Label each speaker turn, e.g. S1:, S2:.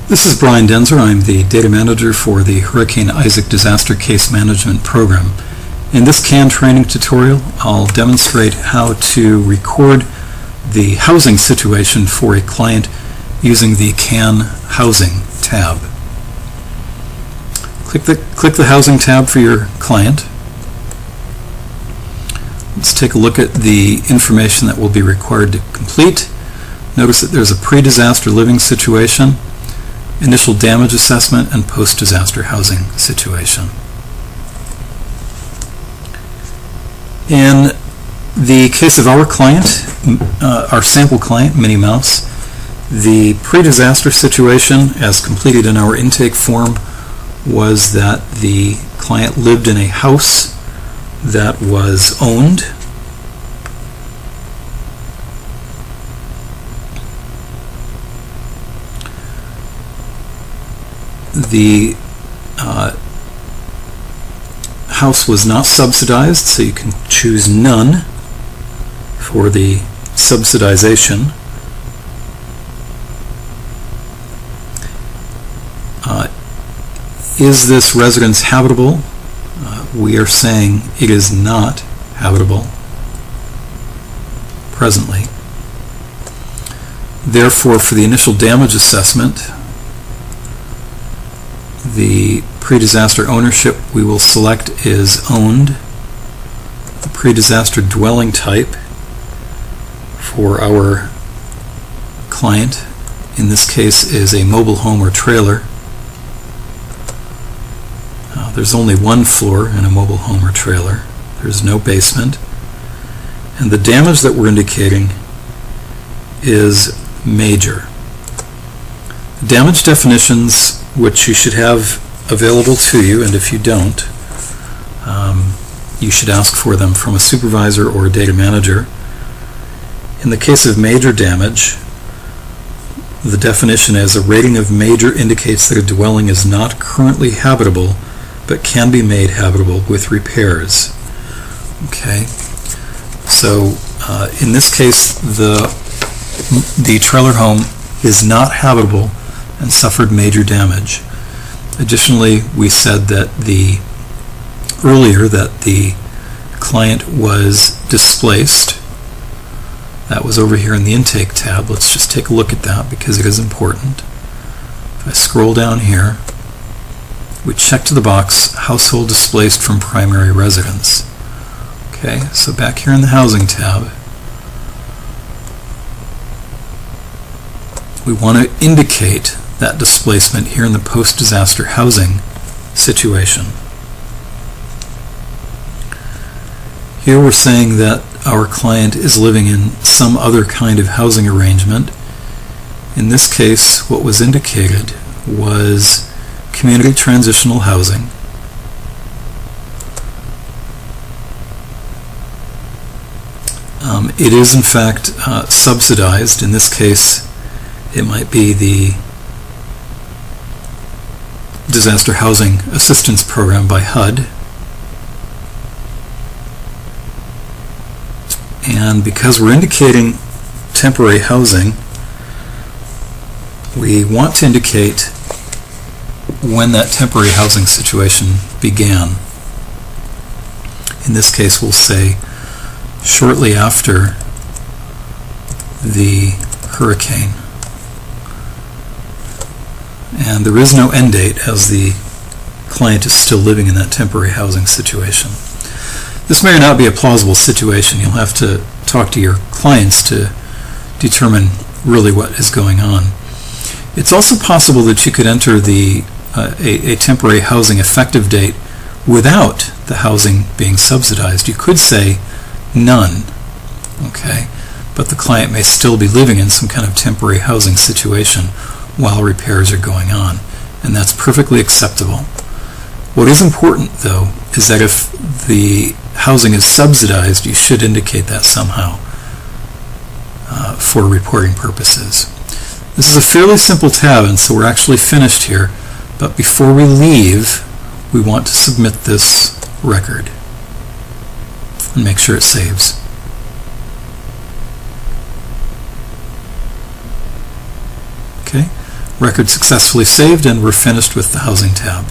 S1: This is Brian Denzer. I'm the Data Manager for the Hurricane Isaac Disaster Case Management Program. In this CAN training tutorial, I'll demonstrate how to record the housing situation for a client using the CAN Housing tab. Click the Housing tab for your client. Let's take a look at the information that will be required to complete. Notice that there's a pre-disaster living situation, initial damage assessment, and post-disaster housing situation. In the case of our client, our sample client, Minnie Mouse, the pre-disaster situation as completed in our intake form was that the client lived in a house that was owned. The house was not subsidized, so you can choose none for the subsidization. Is this residence habitable? We are saying it is not habitable presently. Therefore, for the initial damage assessment, the pre-disaster ownership we will select is owned. The pre-disaster dwelling type for our client in this case is a mobile home or trailer. There's only one floor in a mobile home or trailer. There's no basement. And the damage that we're indicating is major. The damage definitions, which you should have available to you, and if you don't, you should ask for them from a supervisor or a data manager. In the case of major damage, the definition is a rating of major indicates that a dwelling is not currently habitable but can be made habitable with repairs. Okay, so in this case the trailer home is not habitable and suffered major damage. Additionally, we said that earlier that the client was displaced. That was over here in the intake tab. Let's just take a look at that because it is important. If I scroll down here, we check to the box, household displaced from primary residence. Okay, so back here in the housing tab, we want to indicate that displacement here in the post-disaster housing situation. Here we're saying that our client is living in some other kind of housing arrangement. In this case, what was indicated was community transitional housing. It is in fact subsidized. In this case, it might be the Disaster Housing Assistance Program by HUD. And because we're indicating temporary housing, we want to indicate when that temporary housing situation began. In this case, we'll say shortly after the hurricane. And there is no end date as the client is still living in that temporary housing situation. This may or not be a plausible situation. You'll have to talk to your clients to determine really what is going on. It's also possible that you could enter a temporary housing effective date without the housing being subsidized. You could say none, okay, but the client may still be living in some kind of temporary housing situation while repairs are going on, and that's perfectly acceptable. What is important, though, is that if the housing is subsidized, you should indicate that somehow for reporting purposes. This is a fairly simple tab, and so we're actually finished here, but before we leave, we want to submit this record and make sure it saves. Okay, Record successfully saved, and we're finished with the Housing tab.